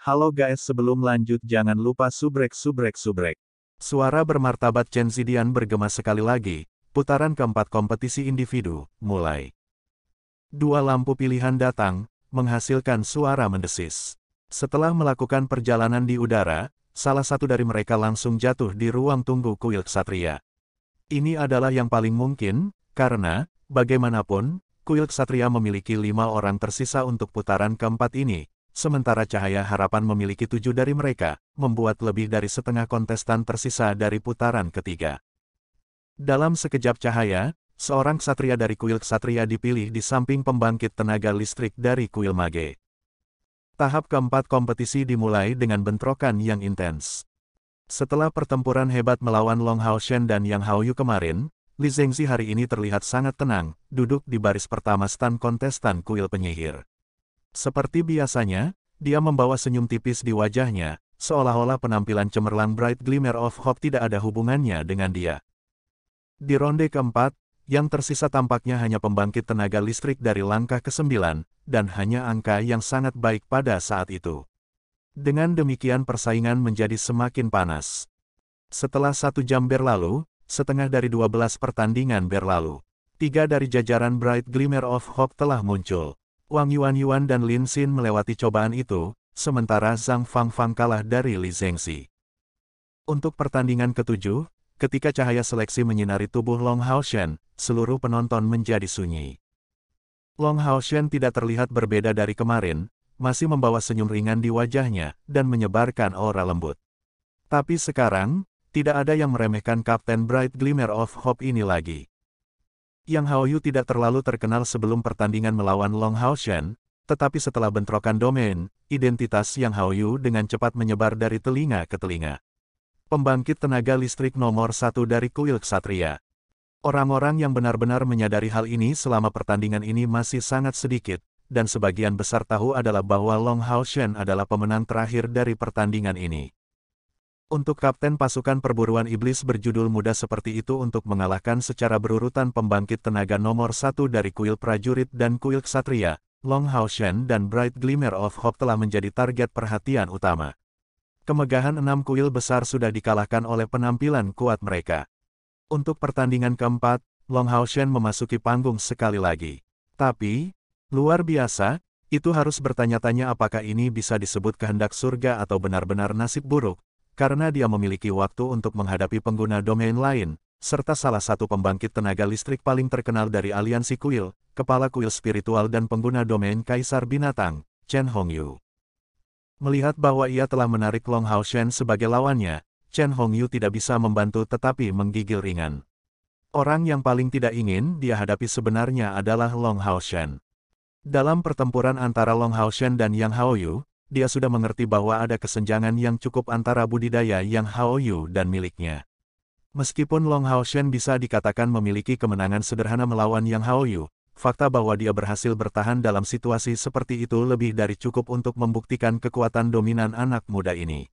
Halo guys, sebelum lanjut jangan lupa subrek. Suara bermartabat Chen Zidian bergema sekali lagi. Putaran keempat kompetisi individu, mulai. Dua lampu pilihan datang, menghasilkan suara mendesis. Setelah melakukan perjalanan di udara, salah satu dari mereka langsung jatuh di ruang tunggu kuil ksatria. Ini adalah yang paling mungkin, karena, bagaimanapun, kuil ksatria memiliki 5 orang tersisa untuk putaran keempat ini. Sementara Cahaya Harapan memiliki 7 dari mereka, membuat lebih dari setengah kontestan tersisa dari putaran ketiga. Dalam sekejap cahaya, seorang ksatria dari kuil ksatria dipilih di samping pembangkit tenaga listrik dari kuil mage. Tahap keempat kompetisi dimulai dengan bentrokan yang intens. Setelah pertempuran hebat melawan Long Haoshen dan Yang Haoyu kemarin, Li Zhengzi hari ini terlihat sangat tenang, duduk di baris pertama stan kontestan kuil penyihir. Seperti biasanya, dia membawa senyum tipis di wajahnya, seolah-olah penampilan cemerlang Bright Glimmer of Hope tidak ada hubungannya dengan dia. Di ronde keempat, yang tersisa tampaknya hanya pembangkit tenaga listrik dari langkah ke-9, dan hanya angka yang sangat baik pada saat itu. Dengan demikian persaingan menjadi semakin panas. Setelah 1 jam berlalu, setengah dari 12 pertandingan berlalu. 3 dari jajaran Bright Glimmer of Hope telah muncul. Wang Yuan dan Lin Xin melewati cobaan itu, sementara Zhang Fangfang kalah dari Li Zhengzi. Untuk pertandingan ke-7, ketika cahaya seleksi menyinari tubuh Long Haoshen, seluruh penonton menjadi sunyi. Long Haoshen tidak terlihat berbeda dari kemarin, masih membawa senyum ringan di wajahnya, dan menyebarkan aura lembut. Tapi sekarang, tidak ada yang meremehkan Kapten Bright Glimmer of Hope ini lagi. Yang Haoyu tidak terlalu terkenal sebelum pertandingan melawan Long Haoshen, tetapi setelah bentrokan domain, identitas Yang Haoyu dengan cepat menyebar dari telinga ke telinga. Pembangkit tenaga listrik nomor 1 dari kuil ksatria. Orang-orang yang benar-benar menyadari hal ini selama pertandingan ini masih sangat sedikit, dan sebagian besar tahu adalah bahwa Long Haoshen adalah pemenang terakhir dari pertandingan ini. Untuk kapten pasukan perburuan iblis berjudul muda seperti itu untuk mengalahkan secara berurutan pembangkit tenaga nomor 1 dari kuil prajurit dan kuil ksatria, Long Haoshen dan Bright Glimmer of Hope telah menjadi target perhatian utama. Kemegahan 6 kuil besar sudah dikalahkan oleh penampilan kuat mereka. Untuk pertandingan keempat, Long Haoshen memasuki panggung sekali lagi. Tapi, luar biasa, itu harus bertanya-tanya apakah ini bisa disebut kehendak surga atau benar-benar nasib buruk. Karena dia memiliki waktu untuk menghadapi pengguna domain lain, serta salah satu pembangkit tenaga listrik paling terkenal dari aliansi kuil, kepala kuil spiritual dan pengguna domain Kaisar Binatang, Chen Hongyu. Melihat bahwa ia telah menarik Long Haoshen sebagai lawannya, Chen Hongyu tidak bisa membantu tetapi menggigil ringan. Orang yang paling tidak ingin dia hadapi sebenarnya adalah Long Haoshen. Dalam pertempuran antara Long Haoshen dan Yang Haoyu, dia sudah mengerti bahwa ada kesenjangan yang cukup antara budidaya Yang Haoyu dan miliknya. Meskipun Long Haoshen bisa dikatakan memiliki kemenangan sederhana melawan Yang Haoyu, fakta bahwa dia berhasil bertahan dalam situasi seperti itu lebih dari cukup untuk membuktikan kekuatan dominan anak muda ini.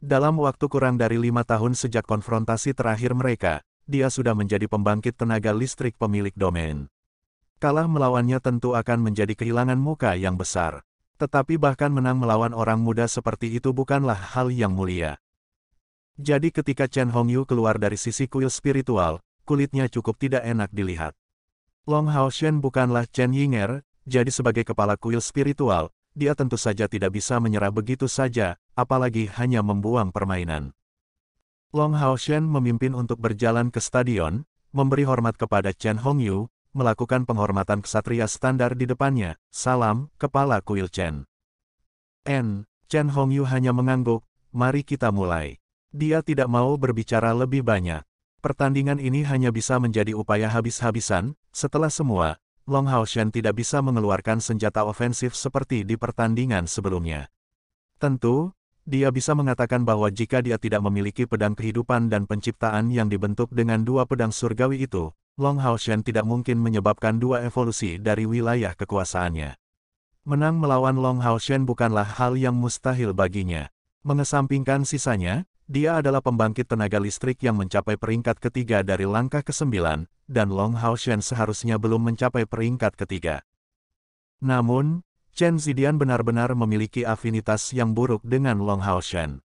Dalam waktu kurang dari 5 tahun sejak konfrontasi terakhir mereka, dia sudah menjadi pembangkit tenaga listrik pemilik domain. Kalah melawannya tentu akan menjadi kehilangan muka yang besar. Tetapi bahkan menang melawan orang muda seperti itu bukanlah hal yang mulia. Jadi ketika Chen Hongyu keluar dari sisi kuil spiritual, kulitnya cukup tidak enak dilihat. Long Haoshen bukanlah Chen Yinger, jadi sebagai kepala kuil spiritual, dia tentu saja tidak bisa menyerah begitu saja, apalagi hanya membuang permainan. Long Haoshen memimpin untuk berjalan ke stadion, memberi hormat kepada Chen Hongyu, melakukan penghormatan ksatria standar di depannya, salam, kepala kuil Chen. Chen Hongyu hanya mengangguk, mari kita mulai. Dia tidak mau berbicara lebih banyak. Pertandingan ini hanya bisa menjadi upaya habis-habisan, setelah semua, Long Haoshen tidak bisa mengeluarkan senjata ofensif seperti di pertandingan sebelumnya. Tentu, dia bisa mengatakan bahwa jika dia tidak memiliki pedang kehidupan dan penciptaan yang dibentuk dengan 2 pedang surgawi itu, Long Haoshen tidak mungkin menyebabkan 2 evolusi dari wilayah kekuasaannya. Menang melawan Long Haoshen bukanlah hal yang mustahil baginya. Mengesampingkan sisanya, dia adalah pembangkit tenaga listrik yang mencapai peringkat ketiga dari langkah ke-9, dan Long Haoshen seharusnya belum mencapai peringkat ketiga. Namun, Chen Zidian benar-benar memiliki afinitas yang buruk dengan Long Haoshan.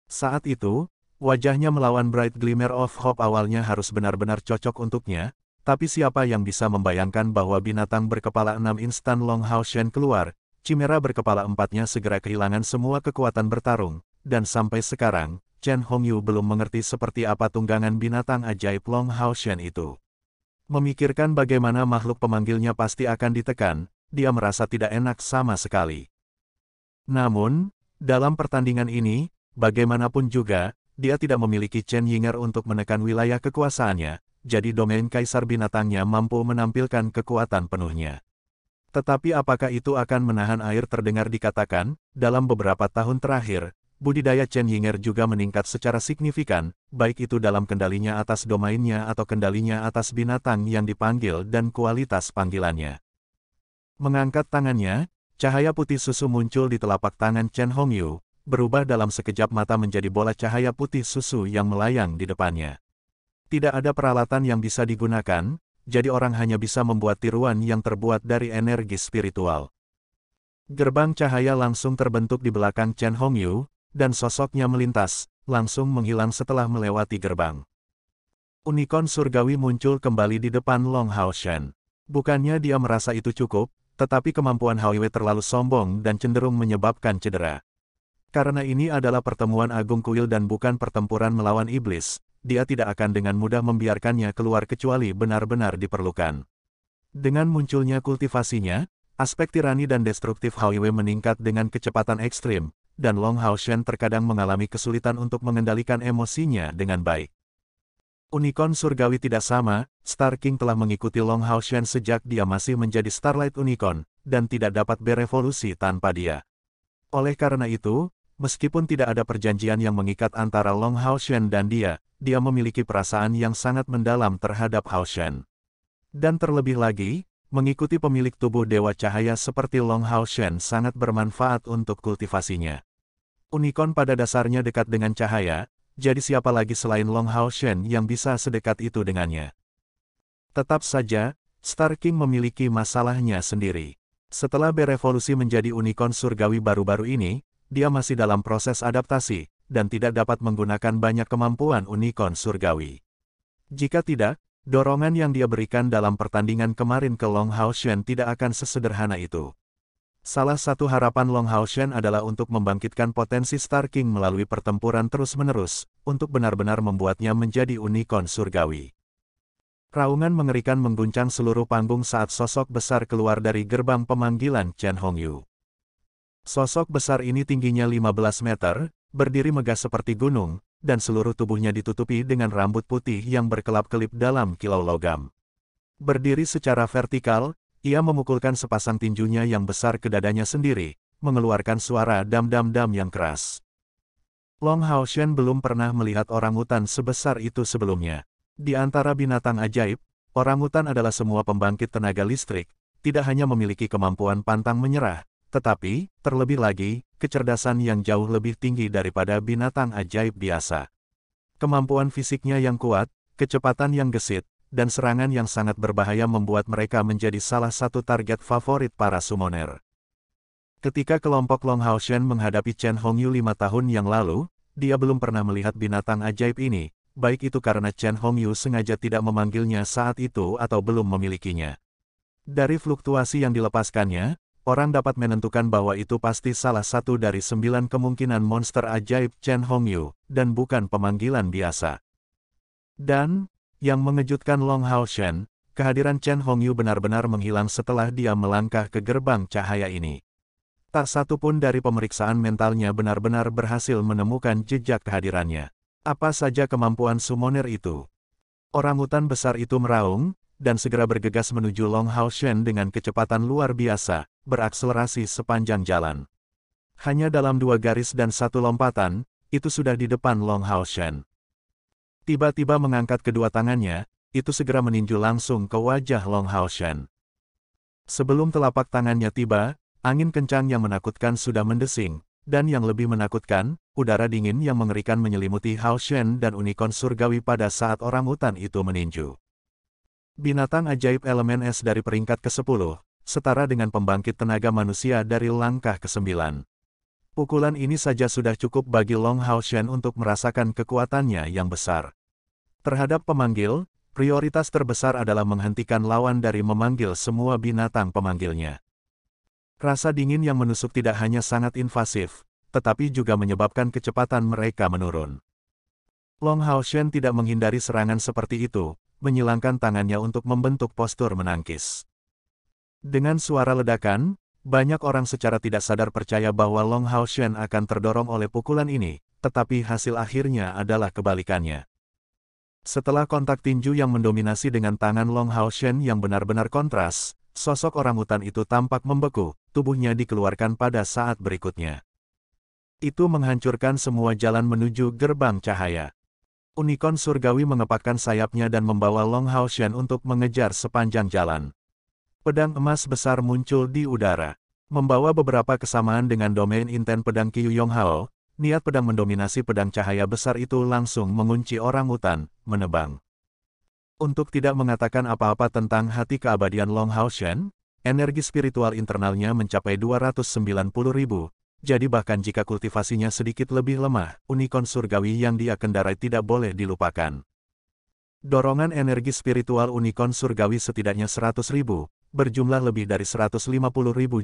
Saat itu, wajahnya melawan Bright Glimmer of Hope awalnya harus benar-benar cocok untuknya, tapi siapa yang bisa membayangkan bahwa binatang berkepala 6 instan Long Haoshan keluar, Chimera berkepala 4-nya segera kehilangan semua kekuatan bertarung, dan sampai sekarang, Chen Hongyu belum mengerti seperti apa tunggangan binatang ajaib Long Haoshan itu. Memikirkan bagaimana makhluk pemanggilnya pasti akan ditekan, dia merasa tidak enak sama sekali. Namun, dalam pertandingan ini, bagaimanapun juga, dia tidak memiliki Chen Yinger untuk menekan wilayah kekuasaannya, jadi domain kaisar binatangnya mampu menampilkan kekuatan penuhnya. Tetapi apakah itu akan menahan air terdengar dikatakan, dalam beberapa tahun terakhir, budidaya Chen Yinger juga meningkat secara signifikan, baik itu dalam kendalinya atas domainnya atau kendalinya atas binatang yang dipanggil dan kualitas panggilannya. Mengangkat tangannya, cahaya putih susu muncul di telapak tangan Chen Hongyu, berubah dalam sekejap mata menjadi bola cahaya putih susu yang melayang di depannya. Tidak ada peralatan yang bisa digunakan, jadi orang hanya bisa membuat tiruan yang terbuat dari energi spiritual. Gerbang cahaya langsung terbentuk di belakang Chen Hongyu, dan sosoknya melintas, langsung menghilang setelah melewati gerbang. Unicorn surgawi muncul kembali di depan Long Haoshan. Bukannya dia merasa itu cukup, tetapi kemampuan Hwiwe terlalu sombong dan cenderung menyebabkan cedera. Karena ini adalah pertemuan Agung Kuil dan bukan pertempuran melawan iblis, dia tidak akan dengan mudah membiarkannya keluar kecuali benar-benar diperlukan. Dengan munculnya kultivasinya, aspek tirani dan destruktif Hwiwe meningkat dengan kecepatan ekstrim, dan Long Haoshan terkadang mengalami kesulitan untuk mengendalikan emosinya dengan baik. Unicorn surgawi tidak sama, Star King telah mengikuti Long Haoshan sejak dia masih menjadi Starlight Unicorn, dan tidak dapat berevolusi tanpa dia. Oleh karena itu, meskipun tidak ada perjanjian yang mengikat antara Long Haoshan dan dia memiliki perasaan yang sangat mendalam terhadap Haoshan. Dan terlebih lagi, mengikuti pemilik tubuh Dewa Cahaya seperti Long Haoshan sangat bermanfaat untuk kultivasinya. Unicorn pada dasarnya dekat dengan cahaya, jadi siapa lagi selain Long Haoshan yang bisa sedekat itu dengannya. Tetap saja, Star King memiliki masalahnya sendiri. Setelah berevolusi menjadi unicorn surgawi baru-baru ini, dia masih dalam proses adaptasi, dan tidak dapat menggunakan banyak kemampuan unicorn surgawi. Jika tidak, dorongan yang dia berikan dalam pertandingan kemarin ke Long Haoshan tidak akan sesederhana itu. Salah satu harapan Long Haoshan adalah untuk membangkitkan potensi Star King melalui pertempuran terus-menerus, untuk benar-benar membuatnya menjadi unicorn surgawi. Raungan mengerikan mengguncang seluruh panggung saat sosok besar keluar dari gerbang pemanggilan Chen Hongyu. Sosok besar ini tingginya 15 meter, berdiri megah seperti gunung, dan seluruh tubuhnya ditutupi dengan rambut putih yang berkelap-kelip dalam kilau logam. Berdiri secara vertikal, ia memukulkan sepasang tinjunya yang besar ke dadanya sendiri, mengeluarkan suara dam-dam-dam yang keras. Long Haoshan belum pernah melihat orangutan sebesar itu sebelumnya. Di antara binatang ajaib, orangutan adalah semua pembangkit tenaga listrik, tidak hanya memiliki kemampuan pantang menyerah, tetapi, terlebih lagi, kecerdasan yang jauh lebih tinggi daripada binatang ajaib biasa. Kemampuan fisiknya yang kuat, kecepatan yang gesit, dan serangan yang sangat berbahaya membuat mereka menjadi salah satu target favorit para summoner. Ketika kelompok Long Haoshan menghadapi Chen Hongyu 5 tahun yang lalu, dia belum pernah melihat binatang ajaib ini, baik itu karena Chen Hongyu sengaja tidak memanggilnya saat itu atau belum memilikinya. Dari fluktuasi yang dilepaskannya, orang dapat menentukan bahwa itu pasti salah satu dari 9 kemungkinan monster ajaib Chen Hongyu, dan bukan pemanggilan biasa. Dan, yang mengejutkan Long Haoshan, kehadiran Chen Hongyu benar-benar menghilang setelah dia melangkah ke gerbang cahaya ini. Tak satu pun dari pemeriksaan mentalnya benar-benar berhasil menemukan jejak kehadirannya. Apa saja kemampuan summoner itu? Orangutan besar itu meraung, dan segera bergegas menuju Long Haoshan dengan kecepatan luar biasa, berakselerasi sepanjang jalan. Hanya dalam 2 garis dan 1 lompatan, itu sudah di depan Long Haoshan. Tiba-tiba mengangkat kedua tangannya, itu segera meninju langsung ke wajah Long Haoshan. Sebelum telapak tangannya tiba, angin kencang yang menakutkan sudah mendesing, dan yang lebih menakutkan, udara dingin yang mengerikan menyelimuti Haoshan dan unicorn surgawi pada saat orangutan itu meninju. Binatang ajaib elemen es dari peringkat ke-10, setara dengan pembangkit tenaga manusia dari langkah ke-9. Pukulan ini saja sudah cukup bagi Long Haoshen untuk merasakan kekuatannya yang besar. Terhadap pemanggil, prioritas terbesar adalah menghentikan lawan dari memanggil semua binatang pemanggilnya. Rasa dingin yang menusuk tidak hanya sangat invasif, tetapi juga menyebabkan kecepatan mereka menurun. Long Haoshen tidak menghindari serangan seperti itu, menyilangkan tangannya untuk membentuk postur menangkis. Dengan suara ledakan, banyak orang secara tidak sadar percaya bahwa Long Haoshen akan terdorong oleh pukulan ini, tetapi hasil akhirnya adalah kebalikannya. Setelah kontak tinju yang mendominasi dengan tangan Long Haoshen yang benar-benar kontras, sosok orangutan itu tampak membeku, tubuhnya dikeluarkan pada saat berikutnya. Itu menghancurkan semua jalan menuju gerbang cahaya. Unicorn surgawi mengepakkan sayapnya dan membawa Long Haoshen untuk mengejar sepanjang jalan. Pedang emas besar muncul di udara. Membawa beberapa kesamaan dengan domain inten pedang Qiu Yonghao, niat pedang mendominasi pedang cahaya besar itu langsung mengunci orangutan, menebang. Untuk tidak mengatakan apa-apa tentang hati keabadian Long Haoshen, energi spiritual internalnya mencapai 290.000, jadi bahkan jika kultivasinya sedikit lebih lemah, unicorn surgawi yang dia kendarai tidak boleh dilupakan. Dorongan energi spiritual unicorn surgawi setidaknya 100.000, berjumlah lebih dari 150.000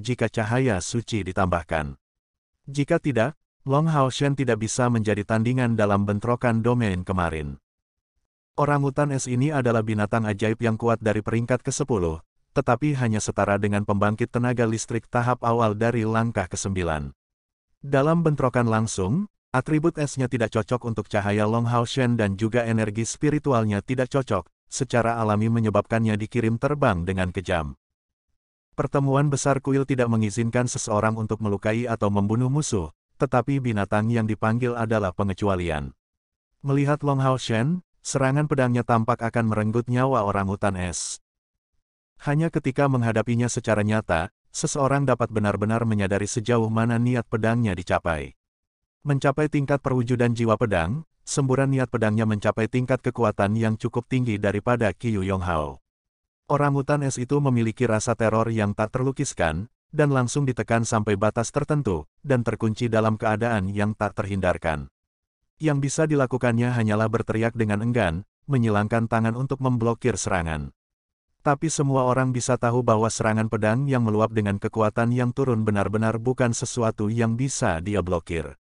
jika cahaya suci ditambahkan. Jika tidak, Long Haoshen tidak bisa menjadi tandingan dalam bentrokan domain kemarin. Orangutan es ini adalah binatang ajaib yang kuat dari peringkat ke-10, tetapi hanya setara dengan pembangkit tenaga listrik tahap awal dari langkah ke-9. Dalam bentrokan langsung, atribut esnya tidak cocok untuk cahaya Long Haoshen dan juga energi spiritualnya tidak cocok, secara alami menyebabkannya dikirim terbang dengan kejam. Pertemuan besar kuil tidak mengizinkan seseorang untuk melukai atau membunuh musuh, tetapi binatang yang dipanggil adalah pengecualian. Melihat Long Haoshen, serangan pedangnya tampak akan merenggut nyawa orangutan es. Hanya ketika menghadapinya secara nyata, seseorang dapat benar-benar menyadari sejauh mana niat pedangnya dicapai. Mencapai tingkat perwujudan jiwa pedang, semburan niat pedangnya mencapai tingkat kekuatan yang cukup tinggi daripada Qiu Yonghao. Orangutan es itu memiliki rasa teror yang tak terlukiskan, dan langsung ditekan sampai batas tertentu, dan terkunci dalam keadaan yang tak terhindarkan. Yang bisa dilakukannya hanyalah berteriak dengan enggan, menyilangkan tangan untuk memblokir serangan. Tapi semua orang bisa tahu bahwa serangan pedang yang meluap dengan kekuatan yang turun benar-benar bukan sesuatu yang bisa dia blokir.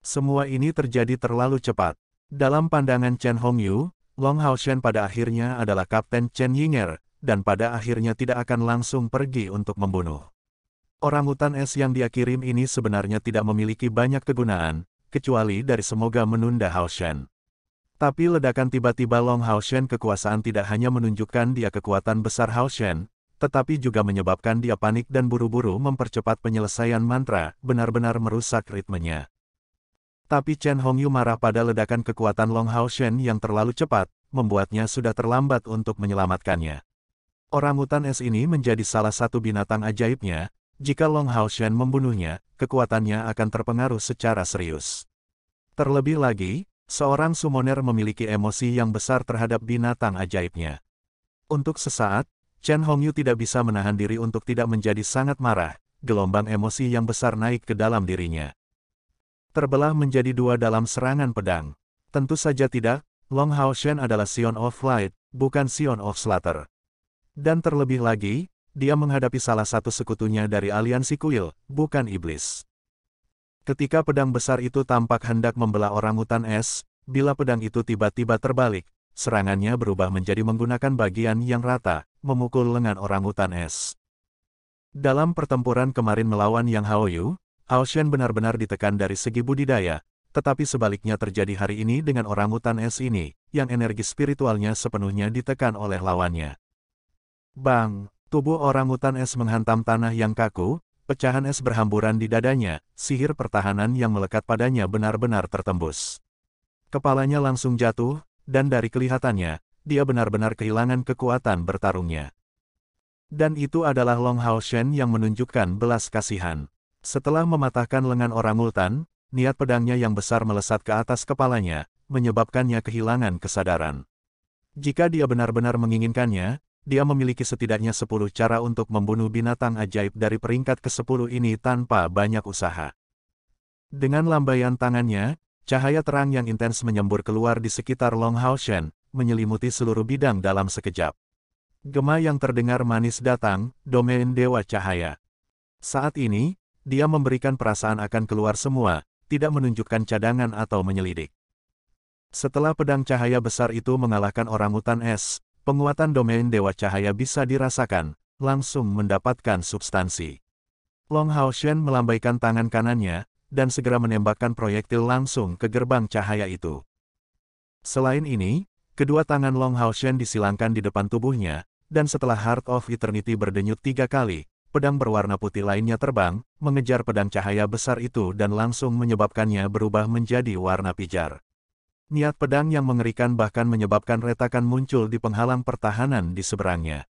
Semua ini terjadi terlalu cepat. Dalam pandangan Chen Hongyu, Long Haoshen pada akhirnya adalah Kapten Chen Yinger, dan pada akhirnya tidak akan langsung pergi untuk membunuh. Orangutan es yang dia kirim ini sebenarnya tidak memiliki banyak kegunaan, kecuali dari semoga menunda Haoshen. Tapi ledakan tiba-tiba Long Haoshen kekuasaan tidak hanya menunjukkan dia kekuatan besar Haoshen, tetapi juga menyebabkan dia panik dan buru-buru mempercepat penyelesaian mantra, benar-benar merusak ritmenya. Tapi Chen Hongyu marah pada ledakan kekuatan Long Haoshen yang terlalu cepat, membuatnya sudah terlambat untuk menyelamatkannya. Orangutan es ini menjadi salah satu binatang ajaibnya, jika Long Haoshen membunuhnya, kekuatannya akan terpengaruh secara serius. Terlebih lagi, seorang summoner memiliki emosi yang besar terhadap binatang ajaibnya. Untuk sesaat, Chen Hongyu tidak bisa menahan diri untuk tidak menjadi sangat marah, gelombang emosi yang besar naik ke dalam dirinya. Terbelah menjadi dua dalam serangan pedang. Tentu saja tidak, Long Haoshen adalah Sion of Light, bukan Sion of Slaughter. Dan terlebih lagi, dia menghadapi salah satu sekutunya dari aliansi kuil, bukan iblis. Ketika pedang besar itu tampak hendak membelah orangutan es, bila pedang itu tiba-tiba terbalik, serangannya berubah menjadi menggunakan bagian yang rata, memukul lengan orangutan es. Dalam pertempuran kemarin melawan Yang Haoyu, Haoshen benar-benar ditekan dari segi budidaya, tetapi sebaliknya terjadi hari ini dengan orangutan es ini, yang energi spiritualnya sepenuhnya ditekan oleh lawannya. Bang! Tubuh orangutan es menghantam tanah yang kaku, pecahan es berhamburan di dadanya, sihir pertahanan yang melekat padanya benar-benar tertembus. Kepalanya langsung jatuh, dan dari kelihatannya, dia benar-benar kehilangan kekuatan bertarungnya. Dan itu adalah Long Haoshen yang menunjukkan belas kasihan. Setelah mematahkan lengan orangutan, niat pedangnya yang besar melesat ke atas kepalanya, menyebabkannya kehilangan kesadaran. Jika dia benar-benar menginginkannya, dia memiliki setidaknya 10 cara untuk membunuh binatang ajaib dari peringkat ke-10 ini tanpa banyak usaha. Dengan lambaian tangannya, cahaya terang yang intens menyembur keluar di sekitar Long Hao Shen, menyelimuti seluruh bidang dalam sekejap. Gema yang terdengar manis datang, domain Dewa Cahaya. Saat ini, dia memberikan perasaan akan keluar semua, tidak menunjukkan cadangan atau menyelidik. Setelah pedang cahaya besar itu mengalahkan orangutan es, penguatan domain Dewa Cahaya bisa dirasakan, langsung mendapatkan substansi. Long Hao Shen melambaikan tangan kanannya, dan segera menembakkan proyektil langsung ke gerbang cahaya itu. Selain ini, kedua tangan Long Hao Shen disilangkan di depan tubuhnya, dan setelah Heart of Eternity berdenyut 3 kali, pedang berwarna putih lainnya terbang, mengejar pedang cahaya besar itu dan langsung menyebabkannya berubah menjadi warna pijar. Niat pedang yang mengerikan bahkan menyebabkan retakan muncul di penghalang pertahanan di seberangnya.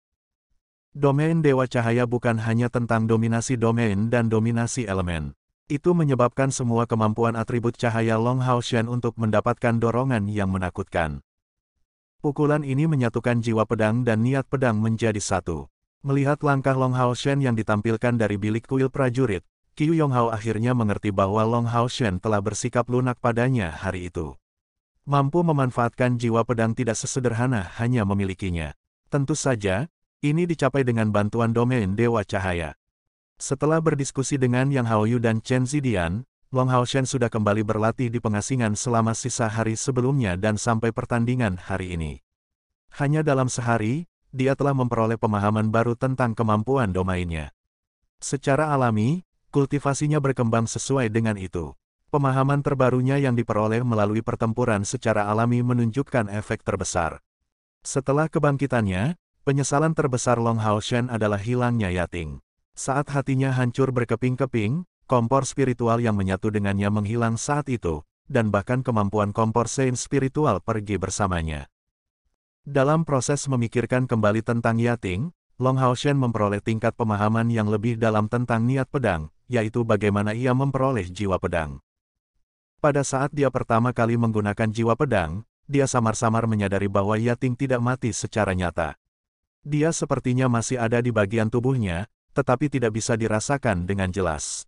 Domain Dewa Cahaya bukan hanya tentang dominasi domain dan dominasi elemen. Itu menyebabkan semua kemampuan atribut cahaya Long Hao Shen untuk mendapatkan dorongan yang menakutkan. Pukulan ini menyatukan jiwa pedang dan niat pedang menjadi satu. Melihat langkah Long Hao Shen yang ditampilkan dari bilik kuil prajurit, Qiu Yonghao akhirnya mengerti bahwa Long Hao Shen telah bersikap lunak padanya hari itu. Mampu memanfaatkan jiwa pedang tidak sesederhana hanya memilikinya. Tentu saja, ini dicapai dengan bantuan domain Dewa Cahaya. Setelah berdiskusi dengan Yang Haoyu dan Chen Zidian, Long Hao Shen sudah kembali berlatih di pengasingan selama sisa hari sebelumnya dan sampai pertandingan hari ini. Hanya dalam sehari, dia telah memperoleh pemahaman baru tentang kemampuan domainnya. Secara alami, kultivasinya berkembang sesuai dengan itu. Pemahaman terbarunya yang diperoleh melalui pertempuran secara alami menunjukkan efek terbesar. Setelah kebangkitannya, penyesalan terbesar Long Hao Shen adalah hilangnya Yating. Saat hatinya hancur berkeping-keping, kompor spiritual yang menyatu dengannya menghilang saat itu, dan bahkan kemampuan kompor Sein spiritual pergi bersamanya. Dalam proses memikirkan kembali tentang Yating, Long Hao Shen memperoleh tingkat pemahaman yang lebih dalam tentang niat pedang, yaitu bagaimana ia memperoleh jiwa pedang. Pada saat dia pertama kali menggunakan jiwa pedang, dia samar-samar menyadari bahwa Yating tidak mati secara nyata. Dia sepertinya masih ada di bagian tubuhnya, tetapi tidak bisa dirasakan dengan jelas.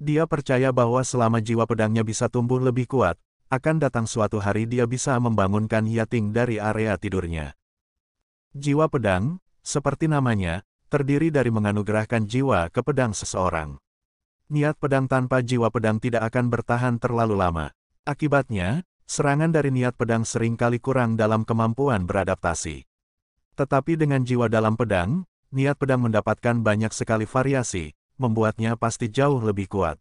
Dia percaya bahwa selama jiwa pedangnya bisa tumbuh lebih kuat, akan datang suatu hari dia bisa membangunkan Yating dari area tidurnya. Jiwa pedang, seperti namanya, terdiri dari menganugerahkan jiwa ke pedang seseorang. Niat pedang tanpa jiwa pedang tidak akan bertahan terlalu lama. Akibatnya, serangan dari niat pedang seringkali kurang dalam kemampuan beradaptasi. Tetapi dengan jiwa dalam pedang, niat pedang mendapatkan banyak sekali variasi, membuatnya pasti jauh lebih kuat.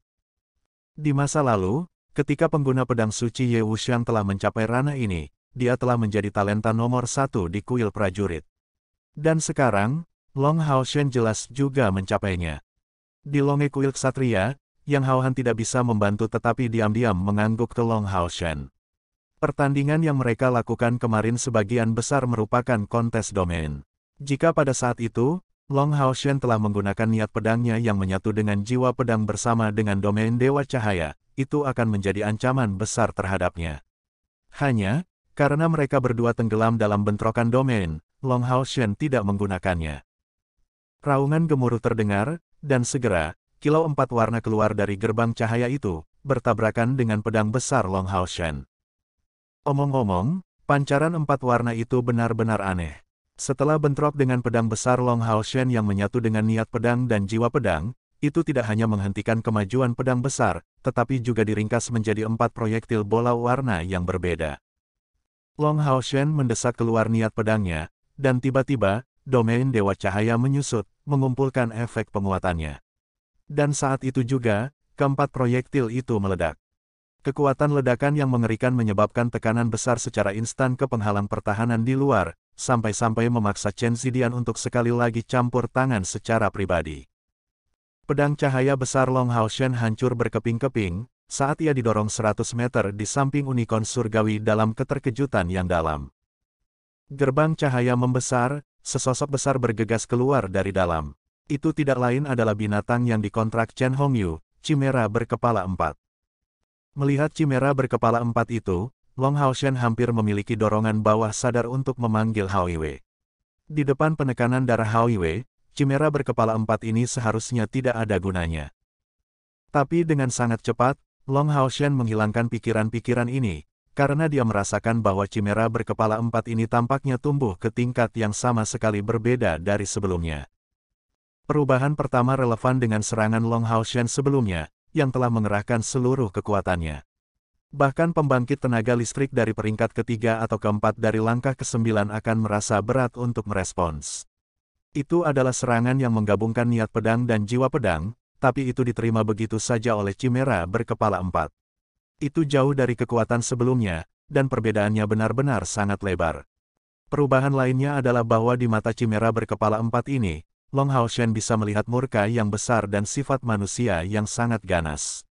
Di masa lalu, ketika pengguna pedang suci Ye Wuxiang telah mencapai ranah ini, dia telah menjadi talenta nomor 1 di kuil prajurit. Dan sekarang, Long Hao Shen jelas juga mencapainya. Di Longe Kuil Ksatria, Yang Hao Han tidak bisa membantu tetapi diam-diam mengangguk ke Long Hao Shen. Pertandingan yang mereka lakukan kemarin sebagian besar merupakan kontes domain. Jika pada saat itu, Long Hao Shen telah menggunakan niat pedangnya yang menyatu dengan jiwa pedang bersama dengan domain Dewa Cahaya, itu akan menjadi ancaman besar terhadapnya. Hanya, karena mereka berdua tenggelam dalam bentrokan domain, Long Hao Shen tidak menggunakannya. Raungan gemuruh terdengar, dan segera, kilau 4 warna keluar dari gerbang cahaya itu, bertabrakan dengan pedang besar Long Hao Shen. Omong-omong, pancaran 4 warna itu benar-benar aneh. Setelah bentrok dengan pedang besar Long Hao Shen yang menyatu dengan niat pedang dan jiwa pedang, itu tidak hanya menghentikan kemajuan pedang besar, tetapi juga diringkas menjadi 4 proyektil bola warna yang berbeda. Long Hao Shen mendesak keluar niat pedangnya, dan tiba-tiba, domain Dewa Cahaya menyusut, mengumpulkan efek penguatannya. Dan saat itu juga, keempat proyektil itu meledak. Kekuatan ledakan yang mengerikan menyebabkan tekanan besar secara instan ke penghalang pertahanan di luar, sampai-sampai memaksa Chen Zidian untuk sekali lagi campur tangan secara pribadi. Pedang cahaya besar Long Hao Shen hancur berkeping-keping, saat ia didorong 100 meter di samping unicorn surgawi dalam keterkejutan yang dalam. Gerbang cahaya membesar, sesosok besar bergegas keluar dari dalam. Itu tidak lain adalah binatang yang dikontrak Chen Hongyu, Chimera berkepala 4. Melihat Chimera berkepala 4 itu, Long Hao Shen hampir memiliki dorongan bawah sadar untuk memanggil Hao Wei. Di depan penekanan darah Hao Wei, Chimera berkepala 4 ini seharusnya tidak ada gunanya. Tapi dengan sangat cepat, Long Haoshen menghilangkan pikiran-pikiran ini, karena dia merasakan bahwa Chimera berkepala 4 ini tampaknya tumbuh ke tingkat yang sama sekali berbeda dari sebelumnya. Perubahan pertama relevan dengan serangan Long Haoshen sebelumnya, yang telah mengerahkan seluruh kekuatannya. Bahkan pembangkit tenaga listrik dari peringkat ketiga atau keempat dari langkah ke-9 akan merasa berat untuk merespons. Itu adalah serangan yang menggabungkan niat pedang dan jiwa pedang, tapi itu diterima begitu saja oleh Chimera berkepala 4. Itu jauh dari kekuatan sebelumnya, dan perbedaannya benar-benar sangat lebar. Perubahan lainnya adalah bahwa di mata Chimera berkepala 4 ini, Long Haoshen bisa melihat murka yang besar dan sifat manusia yang sangat ganas.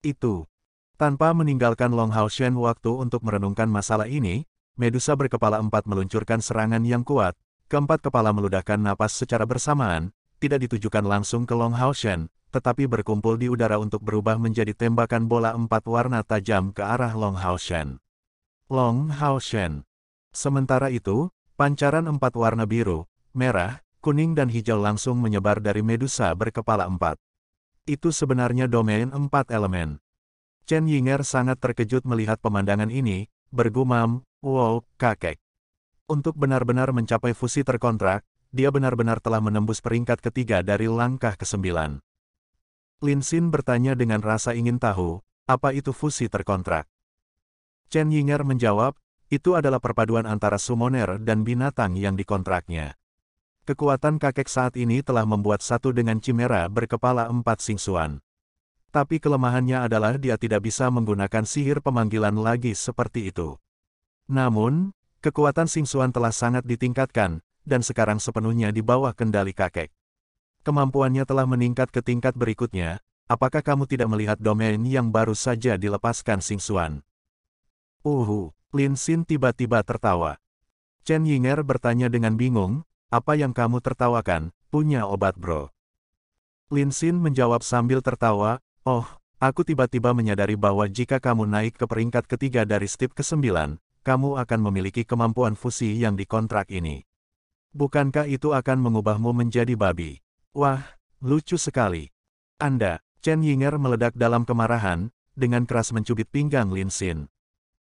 Itu. Tanpa meninggalkan Long Haoshen waktu untuk merenungkan masalah ini, Medusa berkepala 4 meluncurkan serangan yang kuat, keempat kepala meludahkan napas secara bersamaan, tidak ditujukan langsung ke Long Haoshen, tetapi berkumpul di udara untuk berubah menjadi tembakan bola 4 warna tajam ke arah Long Haoshen. Long Haoshen. Sementara itu, pancaran 4 warna biru, merah, kuning dan hijau langsung menyebar dari Medusa berkepala 4. Itu sebenarnya domain 4 elemen. Chen Yinger sangat terkejut melihat pemandangan ini, bergumam, "Wow, kakek. Untuk benar-benar mencapai fusi terkontrak, dia benar-benar telah menembus peringkat ketiga dari langkah ke-9. Lin Xin bertanya dengan rasa ingin tahu, apa itu fusi terkontrak? Chen Yinger menjawab, itu adalah perpaduan antara summoner dan binatang yang dikontraknya. Kekuatan kakek saat ini telah membuat satu dengan Chimera berkepala 4 Xingxuan. Tapi kelemahannya adalah dia tidak bisa menggunakan sihir pemanggilan lagi seperti itu. Namun, kekuatan Xingxuan telah sangat ditingkatkan, dan sekarang sepenuhnya di bawah kendali kakek. Kemampuannya telah meningkat ke tingkat berikutnya, apakah kamu tidak melihat domain yang baru saja dilepaskan Xingxuan? Lin Xin tiba-tiba tertawa. Chen Yinger bertanya dengan bingung, apa yang kamu tertawakan, punya obat bro? Lin Xin menjawab sambil tertawa, oh, aku tiba-tiba menyadari bahwa jika kamu naik ke peringkat ketiga dari step ke-9, kamu akan memiliki kemampuan fusi yang dikontrak ini. Bukankah itu akan mengubahmu menjadi babi? Wah, lucu sekali. Anda, Chen Yinger meledak dalam kemarahan, dengan keras mencubit pinggang Lin Xin.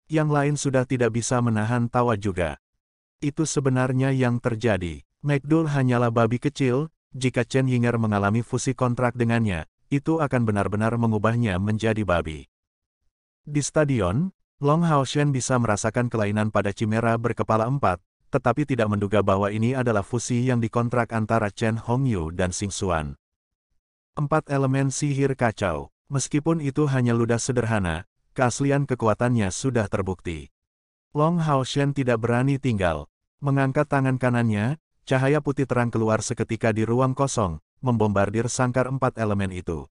Yang lain sudah tidak bisa menahan tawa juga. Itu sebenarnya yang terjadi. McDull hanyalah babi kecil, jika Chen Yinger mengalami fusi kontrak dengannya, itu akan benar-benar mengubahnya menjadi babi. Di stadion, Long Haoshen bisa merasakan kelainan pada Chimera berkepala 4, tetapi tidak menduga bahwa ini adalah fusi yang dikontrak antara Chen Hongyu dan Xingxuan. 4 elemen sihir kacau. Meskipun itu hanya ludah sederhana, keaslian kekuatannya sudah terbukti. Long Haoshen tidak berani tinggal. Mengangkat tangan kanannya, cahaya putih terang keluar seketika di ruang kosong, membombardir sangkar 4 elemen itu.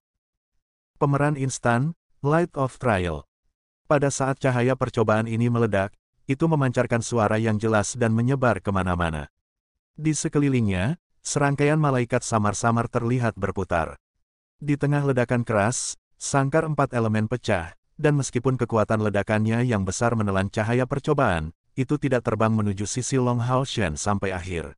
Pemeran instan, Light of Trial. Pada saat cahaya percobaan ini meledak, itu memancarkan suara yang jelas dan menyebar kemana-mana. Di sekelilingnya, serangkaian malaikat samar-samar terlihat berputar. Di tengah ledakan keras, sangkar 4 elemen pecah, dan meskipun kekuatan ledakannya yang besar menelan cahaya percobaan, itu tidak terbang menuju sisi Long Haoshen sampai akhir.